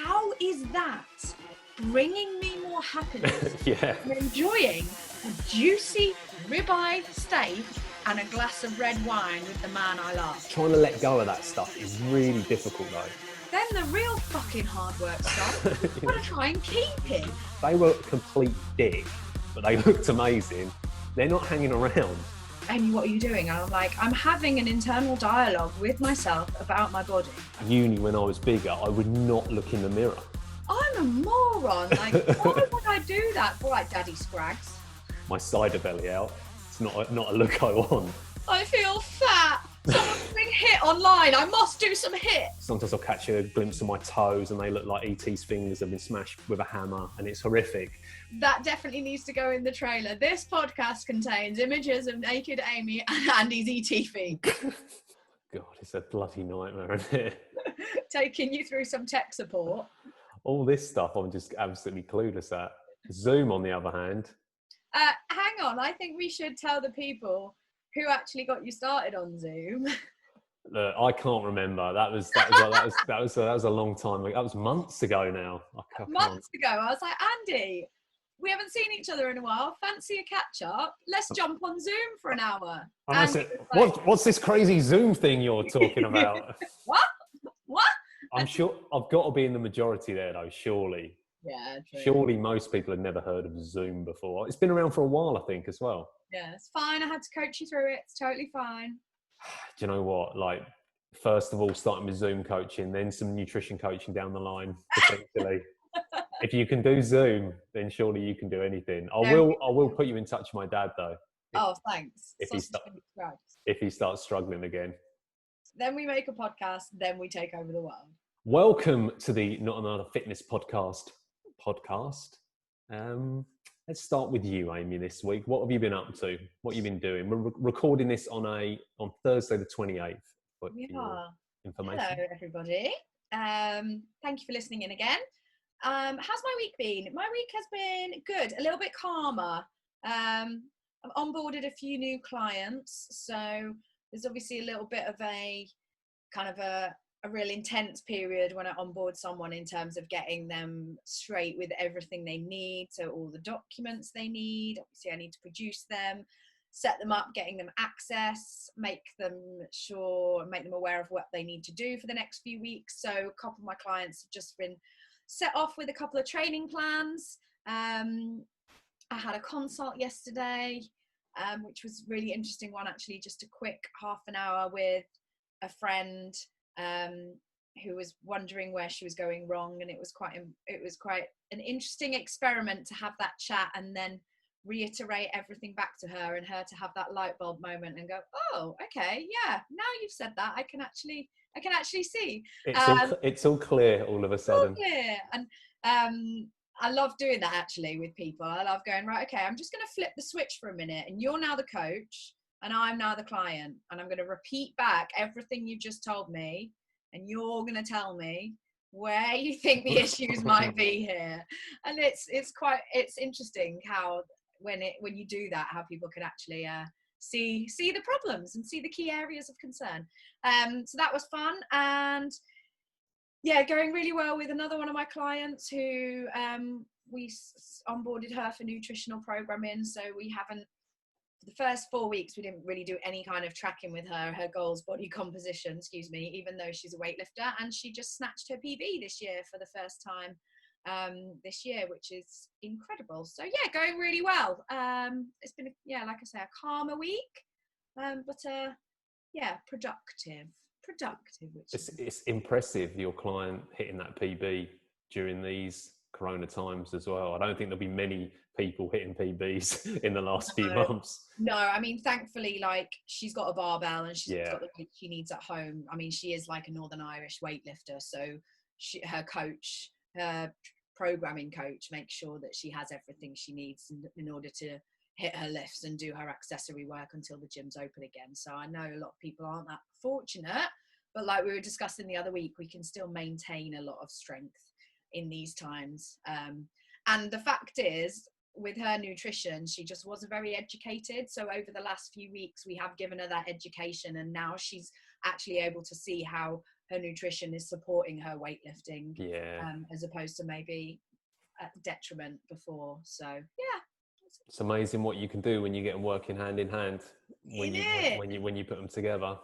how is that bringing me more happiness? Yeah. I'm enjoying a juicy ribeye steak and a glass of red wine with the man I love. Trying to let go of that stuff is really difficult though. Then the real fucking hard work stuff, you've got to try and keep it. They were complete dick, but they looked amazing. They're not hanging around. Amy, what are you doing? And I'm like, I'm having an internal dialogue with myself about my body. Uni, when I was bigger, I would not look in the mirror. I'm a moron. Like, why would I do that? All right, Daddy Scrags. My cider belly out. It's not a look I want. I feel fat. Someone's being hit online. I must do some hits. Sometimes I'll catch a glimpse of my toes and they look like E.T.'s fingers have been smashed with a hammer, and it's horrific. That definitely needs to go in the trailer. This podcast contains images of naked Amy and Andy's ET feet. God, it's a bloody nightmare, isn't it? Taking you through some tech support. All this stuff I'm just absolutely clueless at. Zoom, on the other hand. Hang on, I think we should tell the people who actually got you started on Zoom. Look, I can't remember. That was a long time ago. That was months ago now. Months ago, I was like, Andy, we haven't seen each other in a while. Fancy a catch up? Let's jump on Zoom for an hour. And I said, what's this crazy Zoom thing you're talking about? What? I'm sure I've got to be in the majority there though, surely. Yeah, true. Surely most people had never heard of Zoom before. It's been around for a while, I think, as well. Yeah, it's fine. I had to coach you through it. It's totally fine. Do you know what? Like, first of all, starting with Zoom coaching, then some nutrition coaching down the line, potentially. If you can do Zoom, then surely you can do anything. I will put you in touch with my dad, though. Thanks. If he starts struggling again. Then we make a podcast, then we take over the world. Welcome to the Not Another Fitness podcast. Let's start with you, Amy, this week. What have you been up to? What have you been doing? We're recording this on Thursday the 28th. We are. Information. Hello, everybody. Thank you for listening in again. How's my week been? My week has been good, a little bit calmer. I've onboarded a few new clients, so there's obviously a little bit of a kind of a real intense period when I onboard someone in terms of getting them straight with everything they need. So all the documents they need, obviously I need to produce them, set them up, getting them access, make them aware of what they need to do for the next few weeks. So a couple of my clients have just been set off with a couple of training plans. I had a consult yesterday, which was really interesting one, actually, just a quick half an hour with a friend who was wondering where she was going wrong, and it was quite an interesting experiment to have that chat and then reiterate everything back to her, and her to have that light bulb moment and go, oh, okay, yeah, now you've said that, I can actually see it's all clear all of a sudden. Yeah, and I love doing that actually with people. I love going, right, okay, I'm just going to flip the switch for a minute, and you're now the coach and I'm now the client, and I'm going to repeat back everything you just told me, and you're going to tell me where you think the issues might be here. And it's interesting how when you do that, how people can actually see the problems and see the key areas of concern. So that was fun, and yeah, going really well with another one of my clients who we onboarded her for nutritional programming. So we haven't, for the first 4 weeks, we didn't really do any kind of tracking with her goals, body composition, even though she's a weightlifter, and she just snatched her PB this year for the first time this year, which is incredible. So yeah, going really well. It's been, like I say, a calmer week, but productive. It's impressive, your client hitting that PB during these corona times as well. I don't think there'll be many people hitting PBs in the last few months. No, I mean, thankfully, like, she's got a barbell and she's got the weight she needs at home. I mean, she is like a Northern Irish weightlifter, so her programming coach makes sure that she has everything she needs in order to hit her lifts and do her accessory work until the gym's open again. So I know a lot of people aren't that fortunate, but like we were discussing the other week, we can still maintain a lot of strength in these times. And the fact is, with her nutrition, she just wasn't very educated. So over the last few weeks, we have given her that education, and now she's actually able to see how her nutrition is supporting her weightlifting, Yeah. as opposed to maybe a detriment before. So yeah, It's amazing what you can do when you get them working hand in hand, when you put them together.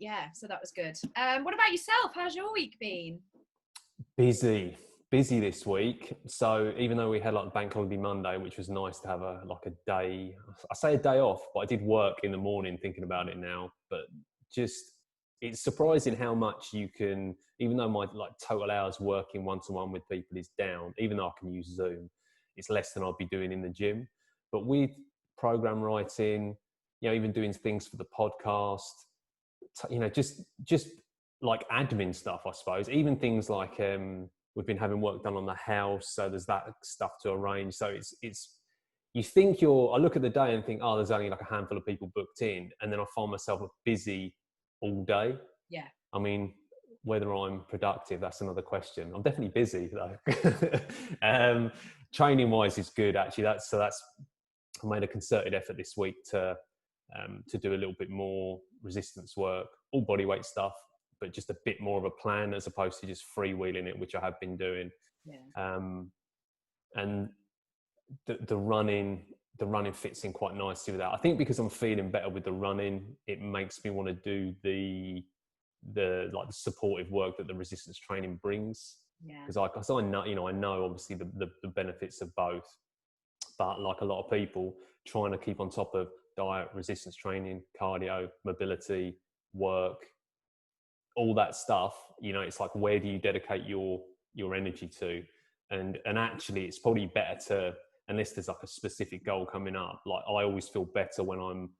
Yeah, so that was good. What about yourself? How's your week been? Busy this week. So even though we had like Bank Holiday Monday, which was nice to have a day, I say a day off, but I did work in the morning thinking about it now. But just, it's surprising how much you can, even though my like total hours working one-to-one with people is down, even though I can use Zoom, it's less than I'd be doing in the gym. But with program writing, even doing things for the podcast, just like admin stuff, I suppose. Even things like we've been having work done on the house, so there's that stuff to arrange. So it's you think I look at the day and think, oh, there's only like a handful of people booked in, and then I find myself busy all day. Yeah. I mean, whether I'm productive, that's another question. I'm definitely busy though. Training wise is good actually. That's I made a concerted effort this week to do a little bit more resistance work, all body weight stuff, but just a bit more of a plan as opposed to just freewheeling it, which I have been doing. Yeah. And the running fits in quite nicely with that. I think because I'm feeling better with the running, it makes me want to do the supportive work that the resistance training brings. Yeah. Because I know obviously the benefits of both, but like a lot of people, trying to keep on top of diet, resistance training, cardio, mobility, work, all that stuff, it's like, where do you dedicate your energy to? And actually it's probably better to, unless there's like a specific goal coming up, like I always feel better when I'm,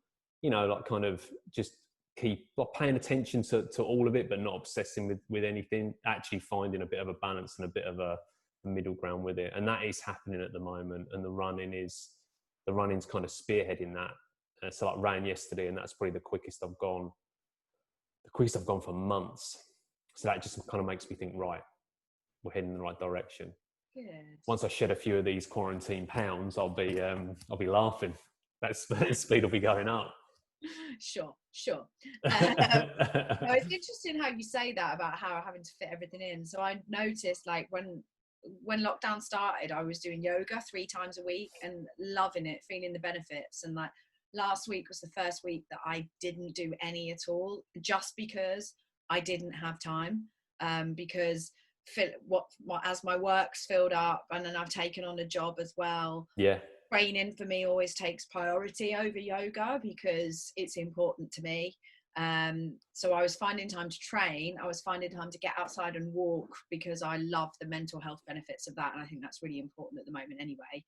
like kind of just keep like paying attention to all of it, but not obsessing with anything, actually finding a bit of a balance and a bit of a middle ground with it. And that is happening at the moment. And the running's kind of spearheading that. So like ran yesterday, and that's probably the quickest I've gone for months. So that just kind of makes me think, right, we're heading in the right direction. Good. Once I shed a few of these quarantine pounds, I'll be laughing. That speed will be going up. Sure. It's interesting how you say that about how having to fit everything in. So I noticed, like, when lockdown started, I was doing yoga 3 times a week and loving it, feeling the benefits. And like last week was the first week that I didn't do any at all, just because I didn't have time, because as my work's filled up, and then I've taken on a job as well. Yeah. Training for me always takes priority over yoga because it's important to me. So I was finding time to train. I was finding time to get outside and walk because I love the mental health benefits of that. And I think that's really important at the moment anyway.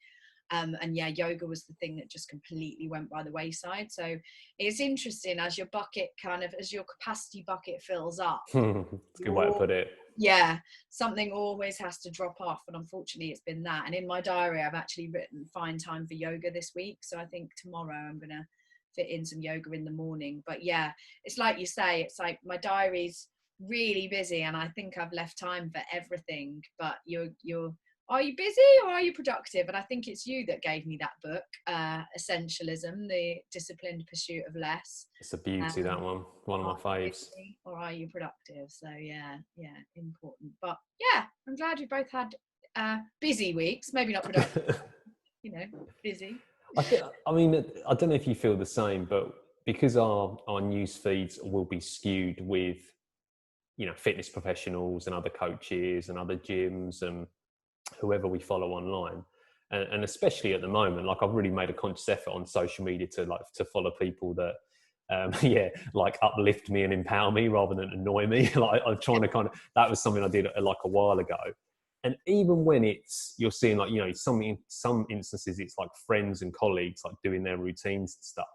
And yeah, yoga was the thing that just completely went by the wayside. So it's interesting, as your capacity bucket fills up. It's a good way to put it. Yeah, something always has to drop off, and unfortunately it's been that. And in my diary I've actually written find time for yoga this week, so I think tomorrow I'm gonna fit in some yoga in the morning. But yeah, it's like you say, it's like my diary's really busy and I think I've left time for everything. But are you busy or are you productive? And I think it's you that gave me that book, Essentialism, The Disciplined Pursuit of Less. It's a beauty, that one of my faves. Or are you productive? So yeah, important. But yeah, I'm glad we both had busy weeks, maybe not productive, busy. I mean, I don't know if you feel the same, but because our news feeds will be skewed with, fitness professionals and other coaches and other gyms and whoever we follow online. And especially at the moment, like I've really made a conscious effort on social media to follow people that, like uplift me and empower me rather than annoy me. Like I'm trying to that was something I did like a while ago. And even when you're seeing like, some instances, it's like friends and colleagues like doing their routines and stuff,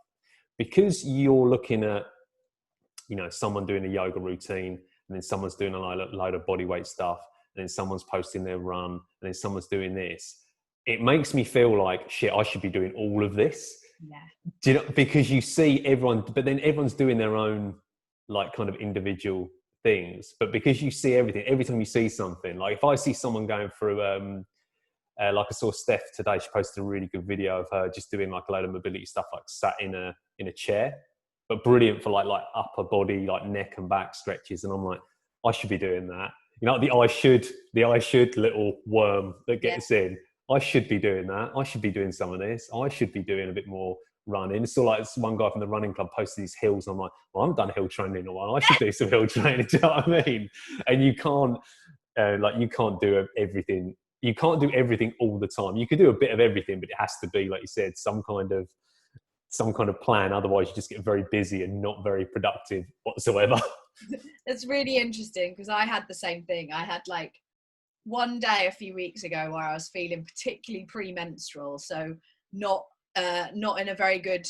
because you're looking at, someone doing a yoga routine, and then someone's doing a load of body weight stuff, and then someone's posting their run, and then someone's doing this. It makes me feel like, shit, I should be doing all of this. Yeah. Do you know, because you see everyone, but then everyone's doing their own like kind of individual things. But because you see everything, every time you see something, like if I see someone going through, like I saw Steph today, she posted a really good video of her just doing like a load of mobility stuff, like sat in a chair, but brilliant for like upper body, like neck and back stretches. And I'm like, I should be doing that. You know, the I should little worm that gets in. I should be doing that. I should be doing some of this. I should be doing a bit more running. It's all like one guy from the running club posted these hills. And I'm like, well, I haven't done hill training in a while. I should do some hill training. Do you know what I mean? And you can't, you can't do everything. You can't do everything all the time. You could do a bit of everything, but it has to be, like you said, some kind of plan. Otherwise, you just get very busy and not very productive whatsoever. It's really interesting because I had the same thing. I had like one day a few weeks ago where I was feeling particularly premenstrual, so not in a very good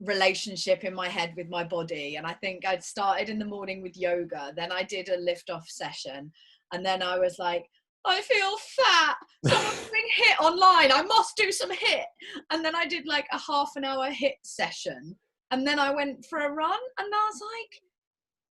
relationship in my head with my body. And I think I'd started in the morning with yoga, then I did a lift off session, and then I was like, I feel fat, someone's doing HIIT online, I must do some HIIT. And then I did like a half an hour HIIT session, and then I went for a run, and I was like,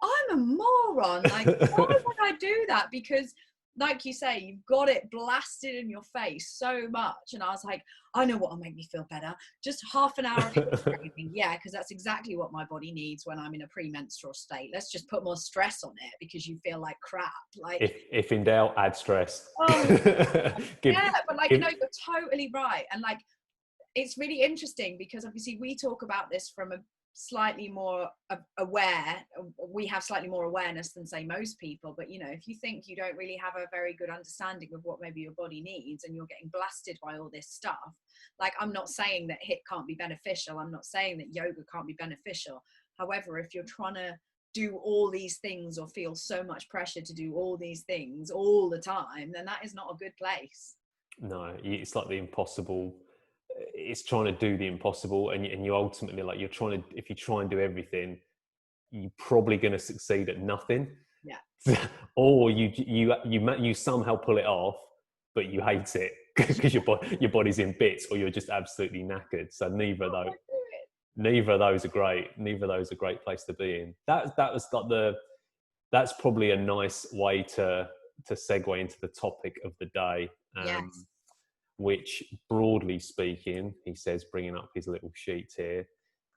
I'm a moron. Like, why would I do that? Because like you say, you've got it blasted in your face so much. And I was like, I know what will make me feel better. Just half an hour of craving. Yeah, because that's exactly what my body needs when I'm in a premenstrual state. Let's just put more stress on it because you feel like crap. Like, if in doubt, add stress. Oh, yeah, but like, no, you're totally right. And like, it's really interesting because obviously we talk about this from a slightly more we have slightly more awareness than say most people, but you know, if you think you don't really have a very good understanding of what maybe your body needs and you're getting blasted by all this stuff, like, I'm not saying that HIIT can't be beneficial, I'm not saying that yoga can't be beneficial. However, if you're trying to do all these things or feel so much pressure to do all these things all the time, then that is not a good place. No, it's like the impossible. It's trying to do the impossible, and you ultimately, like, if you try and do everything, you're probably going to succeed at nothing. Yeah. Or you somehow pull it off, but you hate it because your body's in bits, or you're just absolutely knackered. So neither of those are great. Neither of those are a great place to be in. That's probably a nice way to segue into the topic of the day. Yes. Which, broadly speaking, he says, bringing up his little sheet here,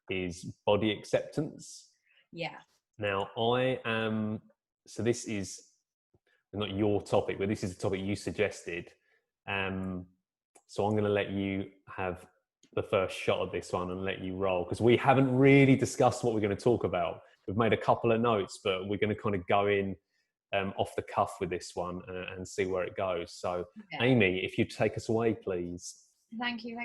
is body acceptance. Yeah. Now, so this is not your topic, but this is a topic you suggested. So I'm going to let you have the first shot of this one and let you roll, because we haven't really discussed what we're going to talk about. We've made a couple of notes, but we're going to kind of go in off the cuff with this one and see where it goes. So, yeah. Amy, if you take us away, please. Thank you.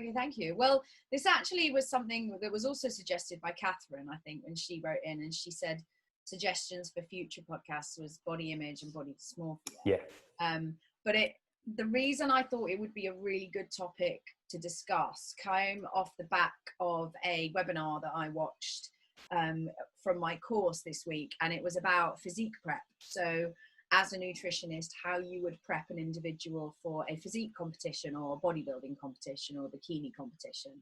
Well, this actually was something that was also suggested by Catherine, I think, when she wrote in, and she said suggestions for future podcasts was body image and body dysmorphia. Yeah. But the reason I thought it would be a really good topic to discuss came off the back of a webinar that I watched from my course this week, and it was about physique prep. So as a nutritionist, how you would prep an individual for a physique competition or bodybuilding competition or bikini competition,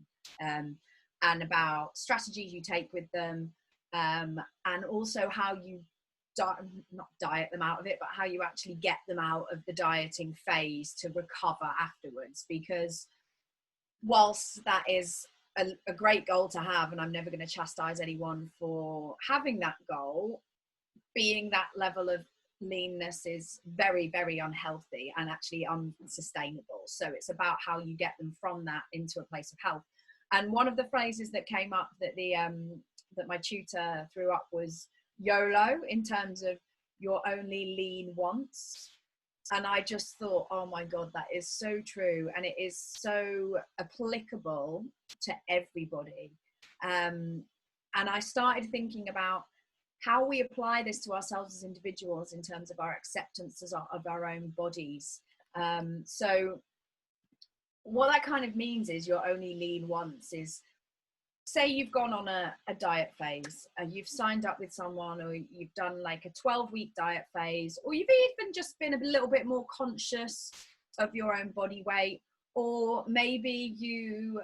and about strategies you take with them, and also how you not diet them out of it, but how you actually get them out of the dieting phase to recover afterwards. Because whilst that is a great goal to have, and I'm never going to chastise anyone for having that goal, being that level of leanness is very, very unhealthy and actually unsustainable. So it's about how you get them from that into a place of health. And one of the phrases that came up that that my tutor threw up was YOLO, in terms of you're only lean once. And I just thought, oh my God, that is so true. And it is so applicable to everybody. And I started thinking about how we apply this to ourselves as individuals in terms of our acceptance of our own bodies. So what that kind of means is you're only lean once is, say you've gone on a diet phase, you've signed up with someone, or you've done like a 12-week diet phase, or you've even just been a little bit more conscious of your own body weight, or maybe you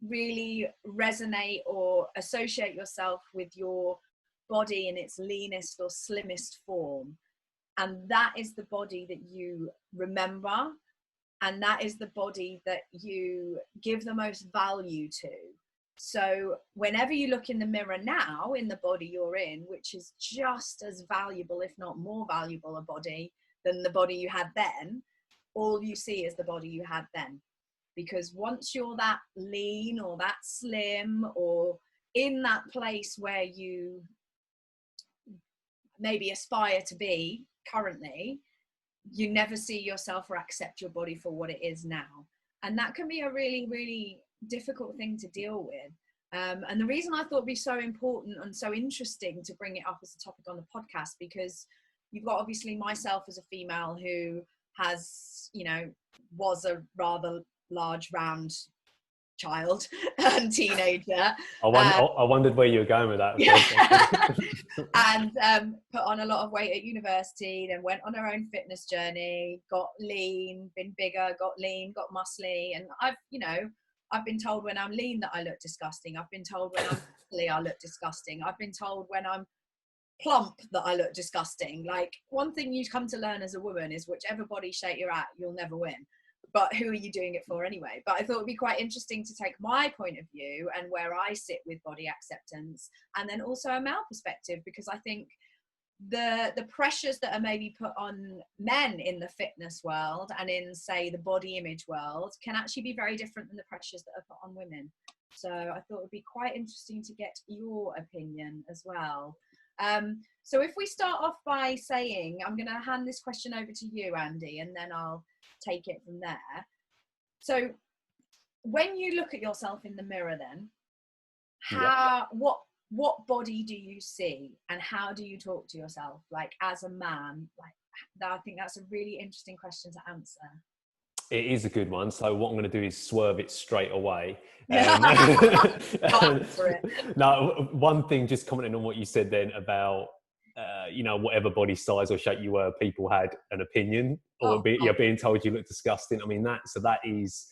really resonate or associate yourself with your body in its leanest or slimmest form. And that is the body that you remember, and that is the body that you give the most value to. So whenever you look in the mirror now, in the body you're in, which is just as valuable, if not more valuable, a body than the body you had then, all you see is the body you had then. Because once you're that lean or that slim or in that place where you maybe aspire to be currently, you never see yourself or accept your body for what it is now. And that can be a really, really difficult thing to deal with. And the reason I thought it'd be so important and so interesting to bring it up as a topic on the podcast, because you've got obviously myself as a female who has, you know, was a rather large round child and teenager. I wondered where you were going with that. Yeah. And put on a lot of weight at university, then went on her own fitness journey, got lean, been bigger, got lean, got muscly. And I've been told when I'm lean that I look disgusting. I've been told when I'm muscly I look disgusting. I've been told when I'm plump that I look disgusting. Like, one thing you come to learn as a woman is whichever body shape you're at, you'll never win. But who are you doing it for anyway? But I thought it'd be quite interesting to take my point of view and where I sit with body acceptance, and then also a male perspective, because I think the pressures that are maybe put on men in the fitness world and in, say, the body image world can actually be very different than the pressures that are put on women. So I thought it would be quite interesting to get your opinion as well. So if we start off by saying, I'm going to hand this question over to you, Andy, and then I'll take it from there. So when you look at yourself in the mirror, then what body do you see, and how do you talk to yourself, like as a man? Like, I think that's a really interesting question to answer. It is a good one. So what I'm going to do is swerve it straight away. No, one thing, just commenting on what you said then about, whatever body size or shape you were, people had an opinion, or being told you look disgusting. I mean, that is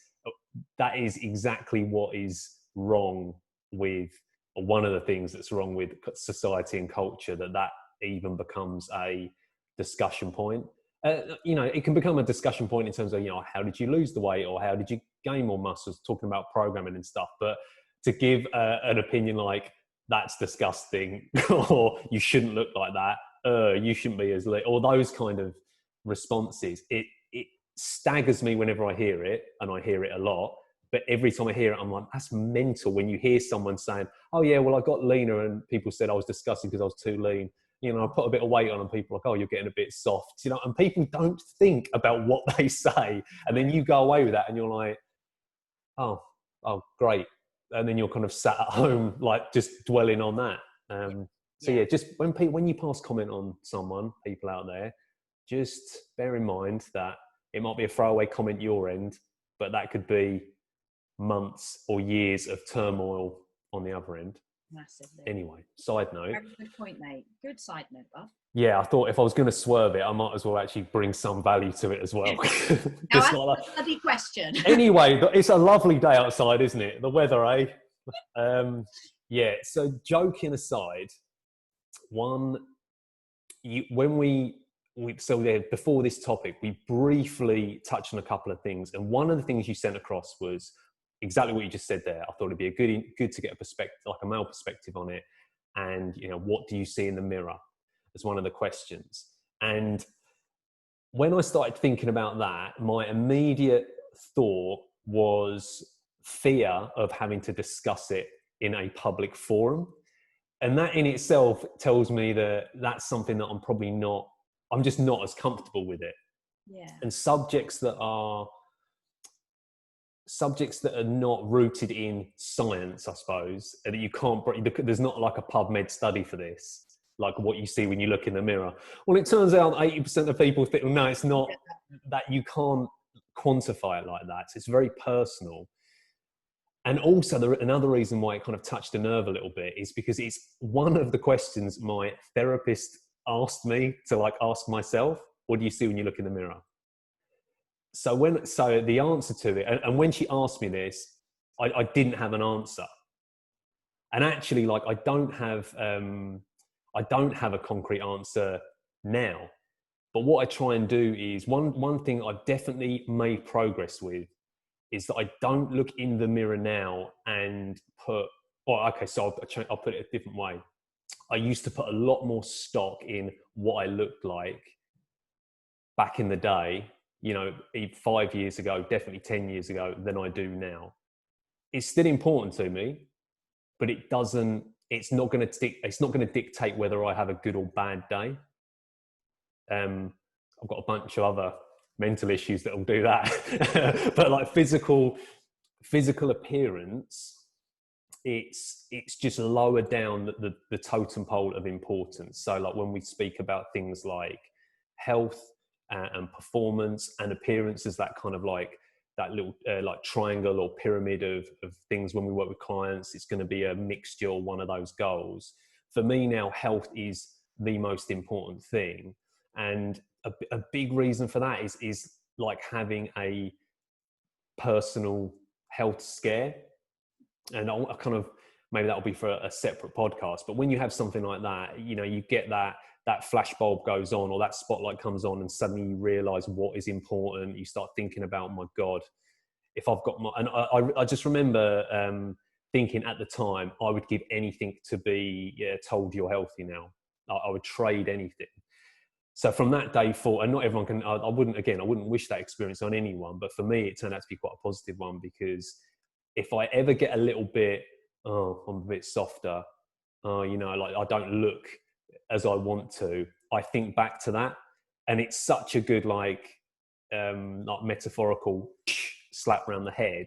exactly what is wrong with, or one of the things that's wrong with society and culture, that even becomes a discussion point. It can become a discussion point in terms of, how did you lose the weight, or how did you gain more muscles, talking about programming and stuff. But to give an opinion like, that's disgusting, or you shouldn't look like that, you shouldn't be as lit, or those kind of responses, it staggers me whenever I hear it, and I hear it a lot. But every time I hear it, I'm like, that's mental. When you hear someone saying, oh yeah, well, I got leaner and people said I was disgusting because I was too lean. I put a bit of weight on, and people are like, oh, you're getting a bit soft, and people don't think about what they say. And then you go away with that and you're like, oh, great. And then you're kind of sat at home, like just dwelling on that. Just when you pass comment on someone, people out there, just bear in mind that it might be a throwaway comment your end, but that could be months or years of turmoil on the other end. Massively. Anyway, side note. Very good point, mate. Good side note, Buff. Yeah, I thought if I was going to swerve it, I might as well actually bring some value to it as well. That's a bloody question. Anyway, it's a lovely day outside, isn't it? The weather, eh? So joking aside, before this topic, we briefly touched on a couple of things. And one of the things you sent across was exactly what you just said there. I thought it'd be good to get a perspective, like a male perspective on it. And, what do you see in the mirror as one of the questions. And when I started thinking about that, my immediate thought was fear of having to discuss it in a public forum. And that in itself tells me that that's something that I'm just not as comfortable with it. Yeah. And subjects that are not rooted in science, I suppose, that you can't, there's not like a PubMed study for this, like what you see when you look in the mirror. Well, it turns out 80% of people think, well, no, it's not, that you can't quantify it like that. So it's very personal. And also another reason why it kind of touched a nerve a little bit is because it's one of the questions my therapist asked me to ask myself. What do you see when you look in the mirror? So the answer to it, and when she asked me this, I didn't have an answer. And actually, I don't have a concrete answer now. But what I try and do is one thing I've definitely made progress with is that I don't look in the mirror now and put, so I'll put it a different way. I used to put a lot more stock in what I looked like back in the day, 5 years ago, definitely 10 years ago, than I do now. It's still important to me, but it's not going to dictate whether I have a good or bad day. I've got a bunch of other mental issues that will do that. But like physical appearance, it's just lower down the totem pole of importance. So like when we speak about things like health and performance and appearance, as that kind of like that little like triangle or pyramid of things, when we work with clients, it's going to be a mixture or one of those goals. For me now, health is the most important thing. And a big reason for that is like having a personal health scare. And I kind of, maybe that'll be for a separate podcast, but when you have something like that, you get that flashbulb goes on, or that spotlight comes on, and suddenly you realize what is important. You start thinking about, my God, if I've got and I just remember thinking at the time, I would give anything to be told you're healthy now. I would trade anything. So from that day forward, and not everyone can, I wouldn't wish that experience on anyone, but for me, it turned out to be quite a positive one, because if I ever get a little bit, I'm a bit softer, like I don't look as I want to, I think back to that, and it's such a good, like metaphorical slap around the head.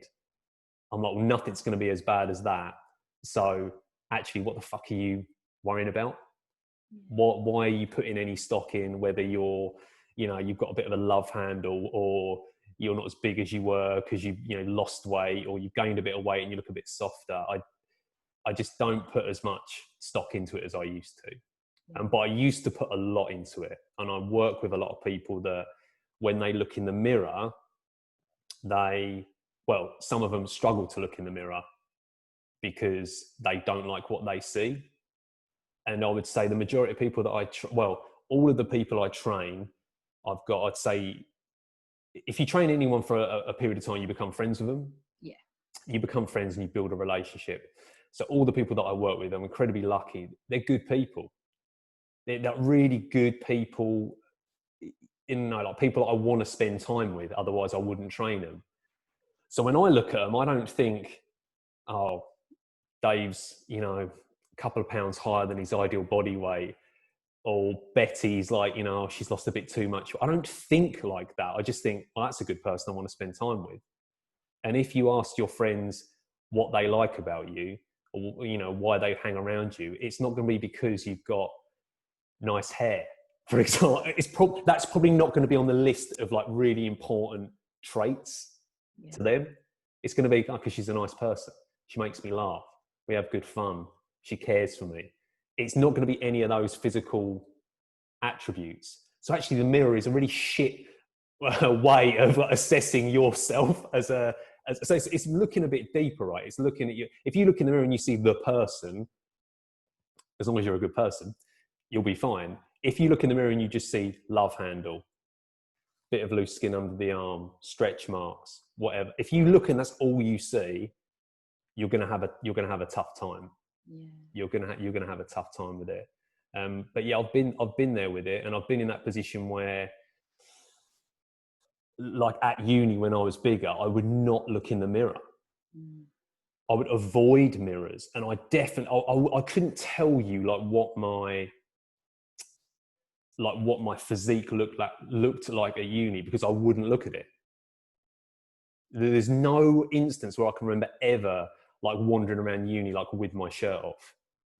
I'm like, well, nothing's going to be as bad as that. So actually, what the fuck are you worrying about? Why are you putting any stock in whether you've got a bit of a love handle, or you're not as big as you were because you lost weight, or you've gained a bit of weight and you look a bit softer? I just don't put as much stock into it as I used to. But I used to put a lot into it. And I work with a lot of people that when they look in the mirror, some of them struggle to look in the mirror because they don't like what they see. And I would say the majority of people that all of the people I train, I'd say, if you train anyone for a period of time, you become friends with them. Yeah. You become friends and you build a relationship. So all the people that I work with, I'm incredibly lucky. They're good people. They're really good people, like people that I want to spend time with. Otherwise I wouldn't train them. So when I look at them, I don't think, oh, Dave's, a couple of pounds higher than his ideal body weight, or Betty's like, she's lost a bit too much. I don't think like that. I just think, well, that's a good person I want to spend time with. And if you ask your friends what they like about you, or why they hang around you, it's not going to be because you've got nice hair, for example. That's probably not going to be on the list of like really important traits to them. It's going to be because she's a nice person. She makes me laugh. We have good fun. She cares for me. It's not going to be any of those physical attributes. So actually the mirror is a really shit way of assessing yourself so it's looking a bit deeper, right? It's looking at you. If you look in the mirror and you see the person, as long as you're a good person, you'll be fine. If you look in the mirror and you just see love handle, bit of loose skin under the arm, stretch marks, whatever. If you look and that's all you see, you're gonna have a tough time. Yeah. You're gonna have a tough time with it. But yeah, I've been there with it, and I've been in that position where, like at uni when I was bigger, I would not look in the mirror. I would avoid mirrors, and I couldn't tell you what my physique looked like at uni, because I wouldn't look at it. There's no instance where I can remember ever like wandering around uni like with my shirt off.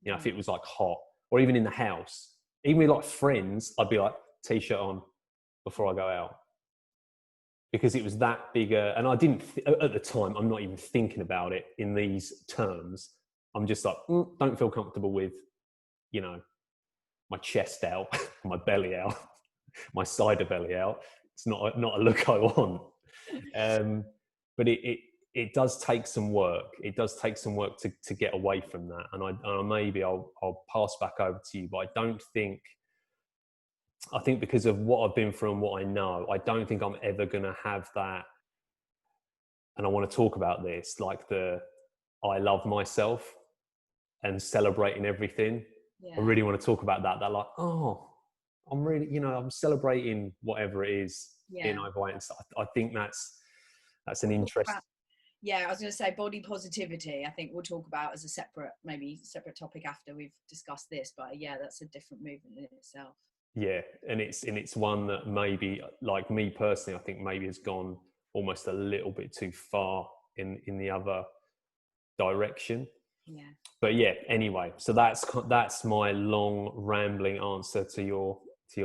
If it was like hot, or even in the house, even with like friends, I'd be like t-shirt on before I go out, because it was that bigger. And I didn't at the time. I'm not even thinking about it in these terms. I'm just like, don't feel comfortable with, my chest out, my belly out, my cider belly out. It's not a look I want. But it does take some work. It does take some work to get away from that. And maybe I'll pass back over to you, but I think because of what I've been through and what I know, I don't think I'm ever going to have that and I want to talk about this, like I love myself and celebrating everything. I really want to talk about that. That like, oh, I'm really, I'm celebrating whatever it is in overweight and stuff. I think that's an interest. I was going to say body positivity. I think we'll talk about as a separate topic after we've discussed this. But yeah, that's a different movement in itself. Yeah, and it's one that maybe, like me personally, I think maybe has gone almost a little bit too far in the other direction. Yeah. But yeah, anyway, so that's my long rambling answer to your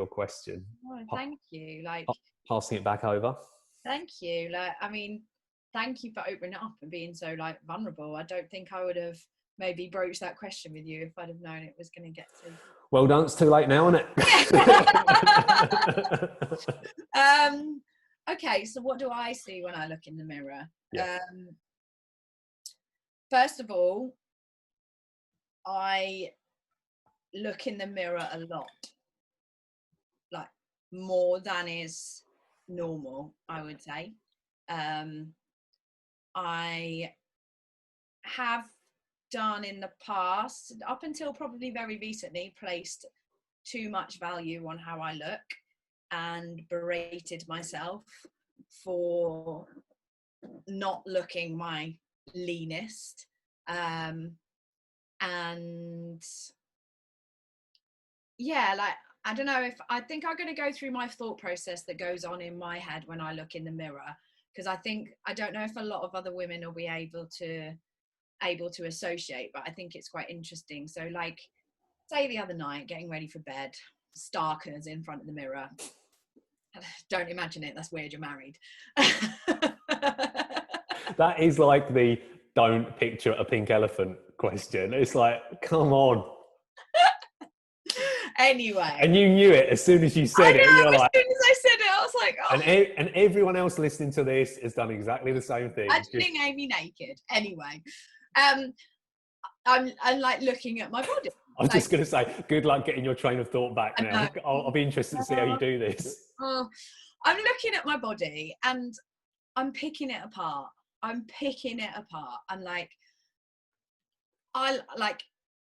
question. Oh, thank you. Passing it back over. Thank you. Thank you for opening up and being so vulnerable. I don't think I would have maybe broached that question with you if I'd have known it was going to get to. Well done. It's too late now, isn't it? Okay, so what do I see when I look in the mirror? Yeah. First of all, I look in the mirror a lot, more than is normal, I would say. I have done in the past, up until probably very recently, placed too much value on how I look and berated myself for not looking my leanest. And yeah, I don't know, I think I'm going to go through my thought process that goes on in my head when I look in the mirror, because I don't know if a lot of other women will be able to associate, but I think it's quite interesting. So say the other night, getting ready for bed, starkers in front of the mirror. Don't imagine it, that's weird, you're married. That is like the don't picture a pink elephant question. It's like, come on. Anyway. And you knew it as soon as you said it. You're as soon as I said it, I was like, oh. And everyone else listening to this has done exactly the same thing. Imagining Amy naked. Anyway. I'm looking at my body. I was just going to say, good luck getting your train of thought back now. I'll be interested to see how you do this. I'm looking at my body and I'm picking it apart. And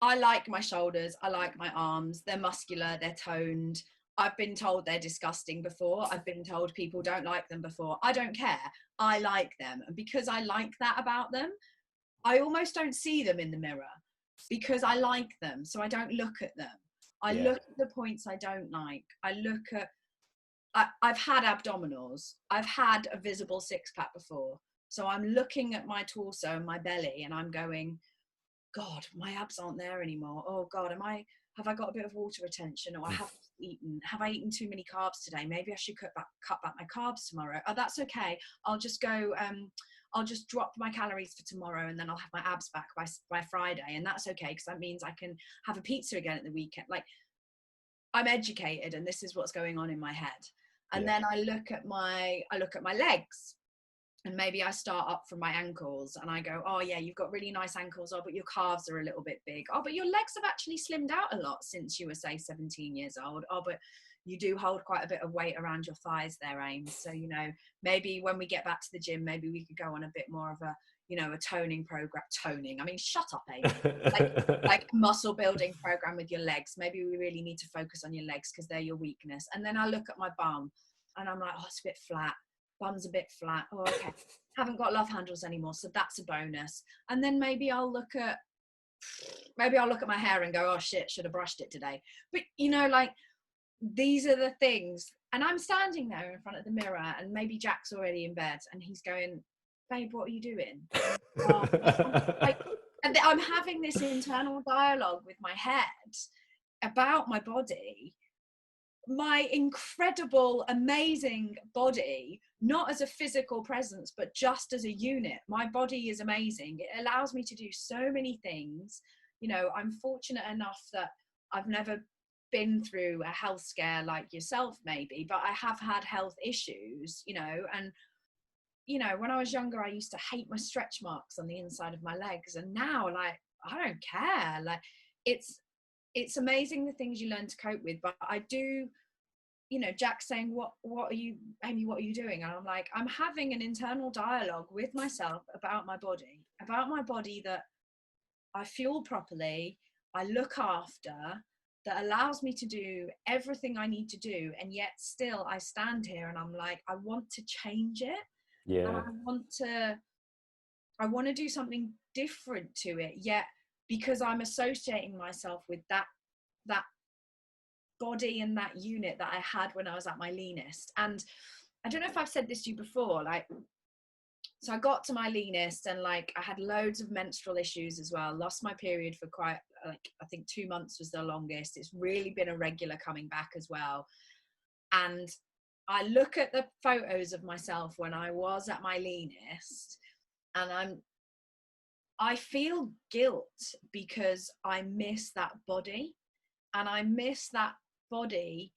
I like my shoulders. I like my arms. They're muscular. They're toned. I've been told they're disgusting before. I've been told people don't like them before. I don't care. I like them. And because I like that about them, I almost don't see them in the mirror because I like them. So I don't look at them. I look at the points I don't like. I've had abdominals. I've had a visible six-pack before. So I'm looking at my torso and my belly and I'm going, God, my abs aren't there anymore. Oh God, have I got a bit of water retention, or have I eaten too many carbs today? Maybe I should cut back my carbs tomorrow. Oh, that's okay. I'll just drop my calories for tomorrow and then I'll have my abs back by Friday. And that's okay, because that means I can have a pizza again at the weekend. I'm educated and this is what's going on in my head. And then I look at my legs. And maybe I start up from my ankles and I go, oh yeah, you've got really nice ankles. Oh, but your calves are a little bit big. Oh, but your legs have actually slimmed out a lot since you were, say, 17 years old. Oh, but you do hold quite a bit of weight around your thighs there, Ames. So, maybe when we get back to the gym, maybe we could go on a bit more of a toning program. Toning. I mean, shut up, Amy. like a muscle building program with your legs. Maybe we really need to focus on your legs because they're your weakness. And then I look at my bum and I'm like, oh, it's a bit flat. Bum's a bit flat. Oh, okay. Haven't got love handles anymore, so that's a bonus. And then maybe I'll look at my hair and go, oh shit, should have brushed it today. But these are the things. And I'm standing there in front of the mirror and maybe Jack's already in bed and he's going, babe, what are you doing? And I'm having this internal dialogue with my head about my body, my incredible, amazing body, not as a physical presence, but just as a unit. My body is amazing. It allows me to do so many things. I'm fortunate enough that I've never been through a health scare like yourself, maybe, but I have had health issues, and when I was younger, I used to hate my stretch marks on the inside of my legs. And now, I don't care. It's amazing the things you learn to cope with, but I do you know, Jack's saying, what are you, Amy, what are you doing? And I'm like, I'm having an internal dialogue with myself about my body that I fuel properly, I look after, that allows me to do everything I need to do. And yet still I stand here and I'm like, I want to change it. And Yeah. I want to do something different to it. Yet because I'm associating myself with that body and that unit that I had when I was at my leanest. And I don't know if I've said this to you before, like, so I got to my leanest and like I had loads of menstrual issues as well, lost my period for quite, like, I think 2 months was the longest. It's really been a regular coming back as well. And I look at the photos of myself when I was at my leanest and I feel guilt because I miss that body, and I miss that body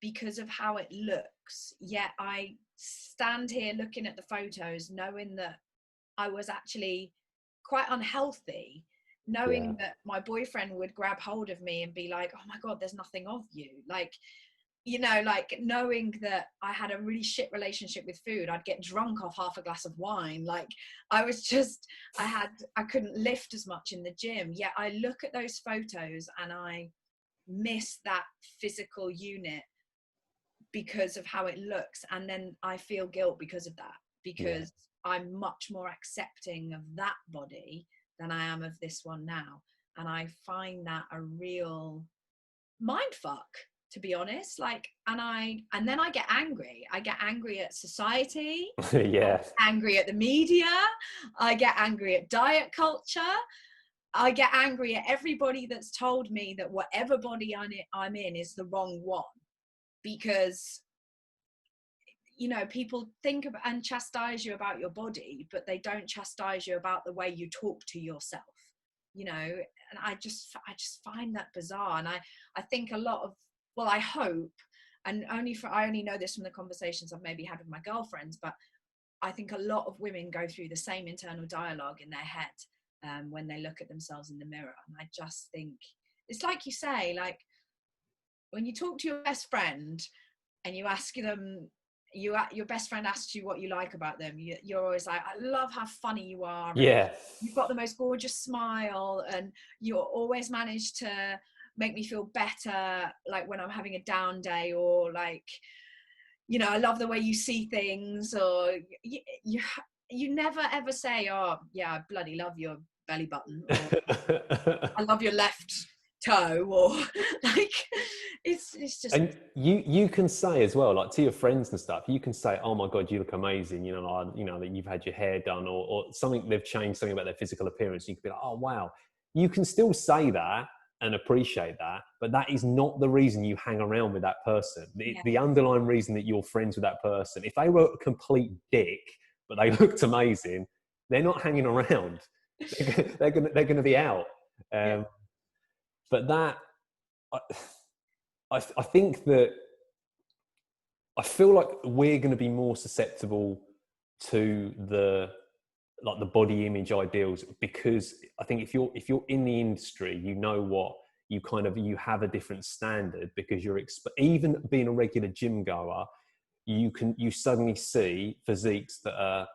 because of how it looks. Yet I stand here looking at the photos knowing that I was actually quite unhealthy, knowing that my boyfriend would grab hold of me and be like, oh my God, there's nothing of you. Like, you know, like knowing that I had a really shit relationship with food. I'd get drunk off half a glass of wine. Like I was just, I couldn't lift as much in the gym. Yet I look at those photos and I miss that physical unit because of how it looks. And then I feel guilt because of that, because I'm much more accepting of that body than I am of this one now. And I find that a real mind fuck, to be honest. Like, and then I get angry. I get angry at society. Yeah. Angry at the media. I get angry at diet culture. I get angry at everybody that's told me that whatever body I'm in is the wrong one. Because, you know, people think about and chastise you about your body, but they don't chastise you about the way you talk to yourself, you know. And I just find that bizarre. And I think a lot of, well, I hope, and I only know this from the conversations I've maybe had with my girlfriends, but I think a lot of women go through the same internal dialogue in their head when they look at themselves in the mirror. And I just think it's like you say, like when you talk to your best friend and you ask them, your best friend asks you what you like about them, you're always like, I love how funny you are. Yeah. You've got the most gorgeous smile, and you always manage to make me feel better, like when I'm having a down day, or like, you know, I love the way you see things. Or you never ever say, oh yeah, I bloody love your belly button, or I love your left toe, or like it's just. And you can say as well, like to your friends and stuff, you can say, oh my God, you look amazing, you know, like, you know, that you've had your hair done, or something, they've changed something about their physical appearance. You could be like, oh wow. You can still say that and appreciate that, but that is not the reason you hang around with that person. The underlying reason that you're friends with that person, if they were a complete dick but they looked amazing, they're not hanging around. They're gonna be out. But that, I think that I feel like we're going to be more susceptible to the body image ideals, because I think if you're in the industry, you know what you have a different standard, because you're even being a regular gym goer, you suddenly see physiques that are,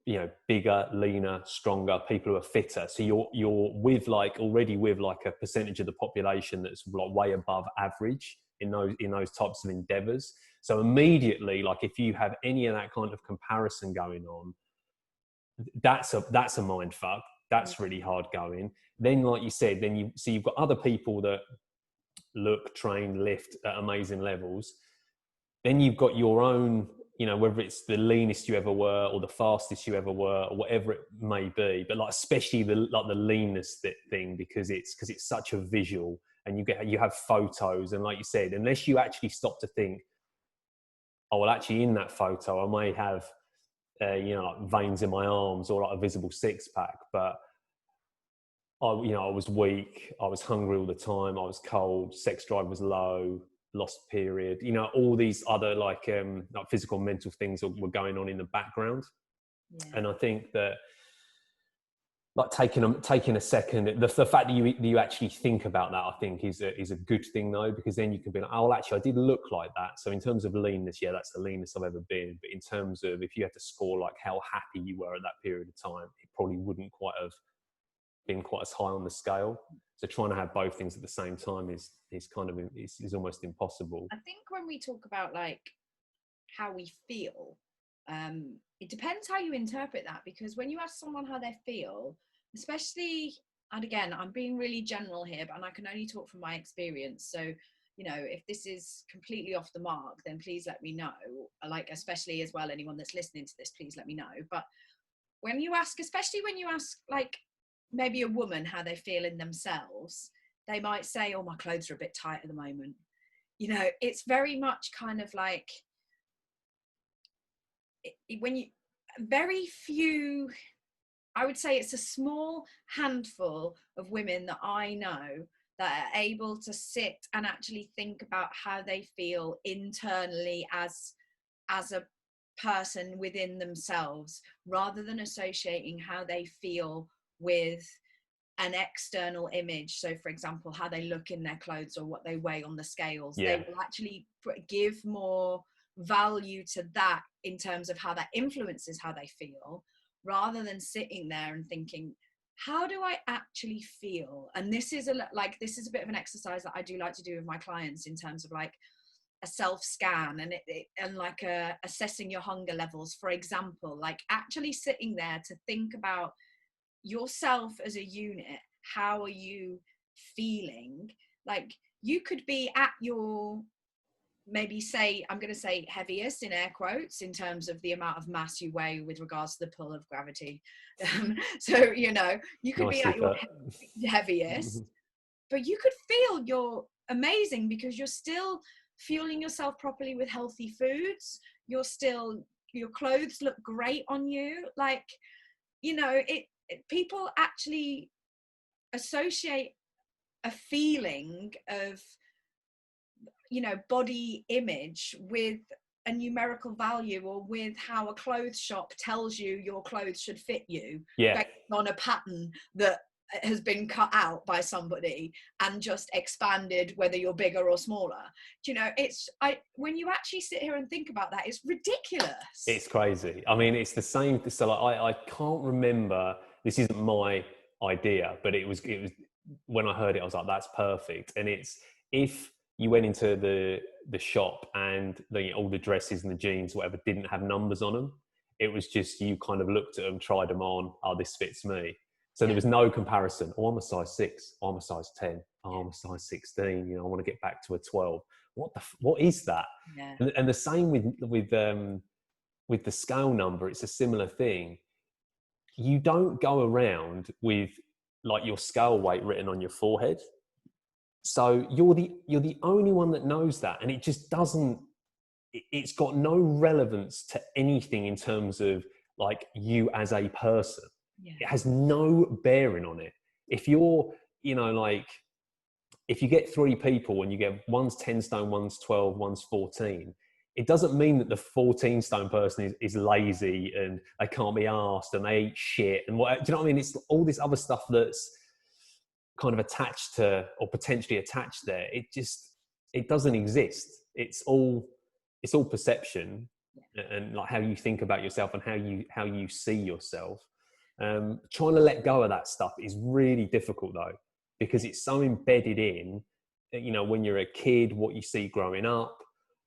you know, bigger, leaner, stronger, people who are fitter. So you're with already with a percentage of the population that's like way above average in those types of endeavors. So immediately, like if you have any of that kind of comparison going on, that's a mind fuck. That's really hard going. Then, like you said, you've got other people that look, train, lift at amazing levels. Then you've got your own, you know, whether it's the leanest you ever were or the fastest you ever were or whatever it may be, but like especially the leanness thing, because it's such a visual, and you have photos, and like you said, unless you actually stop to think, oh well, actually in that photo I may have you know, like veins in my arms or like a visible six pack, but I was weak, I was hungry all the time, I was cold, sex drive was low, lost period, you know, all these other like physical and mental things that were going on in the background. And I think that like taking a second, the fact that you actually think about that, I think is a good thing though, because then you can be like, oh, well, actually I did look like that. So in terms of leanness, yeah, that's the leanest I've ever been. But in terms of if you had to score like how happy you were at that period of time, it probably wouldn't quite have been quite as high on the scale. So trying to have both things at the same time is kind of is almost impossible. I think when we talk about like how we feel, it depends how you interpret that, because when you ask someone how they feel, especially, and again, I'm being really general here, but I can only talk from my experience. So, you know, if this is completely off the mark, then please let me know. Like, especially as well, anyone that's listening to this, please let me know. But when you ask, especially when you ask like maybe a woman how they feel in themselves, they might say, oh, my clothes are a bit tight at the moment. You know, it's very much kind of like, when you, very few, I would say it's a small handful of women that I know that are able to sit and actually think about how they feel internally as a person within themselves, rather than associating how they feel with an external image. So for example, how they look in their clothes or what they weigh on the scales. Yeah. They will actually give more value to that in terms of how that influences how they feel, rather than sitting there and thinking, how do I actually feel? And this is a bit of an exercise that I do like to do with my clients in terms of like a self-scan and like assessing your hunger levels, for example, like actually sitting there to think about yourself as a unit. How are you feeling? Like, you could be at your, maybe say, I'm going to say heaviest in air quotes in terms of the amount of mass you weigh with regards to the pull of gravity. So, you know, you could be at your heaviest, but you could feel you're amazing because you're still fueling yourself properly with healthy foods. Your clothes look great on you. Like, you know, people actually associate a feeling of, you know, body image with a numerical value, or with how a clothes shop tells you your clothes should fit you, based on a pattern that has been cut out by somebody and just expanded, whether you're bigger or smaller. Do you know, when you actually sit here and think about that, it's ridiculous. It's crazy. I mean, it's the same. So like, I can't remember, this isn't my idea, but it was when I heard it, I was like, that's perfect. And it's, if you went into the shop and all the dresses and the jeans, whatever, didn't have numbers on them, it was just, you kind of looked at them, tried them on, oh, this fits me. So there was no comparison. Oh, I'm a size 6. Oh, I'm a size 10. Oh, I'm a size 16. You know, I want to get back to a 12. What is that? Yeah. And the same with the scale number. It's a similar thing. You don't go around with like your scale weight written on your forehead. So you're the only one that knows that, and it just doesn't. It's got no relevance to anything in terms of like you as a person. Yeah. It has no bearing on it. If you're, you know, like, if you get 3 people and you get, one's 10 stone, one's 12, one's 14, it doesn't mean that the 14 stone person is lazy and they can't be arsed and they eat shit and what, do you know what I mean? It's all this other stuff that's kind of attached to, or potentially attached there. It doesn't exist. It's all perception, and like how you think about yourself and how you see yourself. Trying to let go of that stuff is really difficult though, because it's so embedded in, you know, when you're a kid, what you see growing up,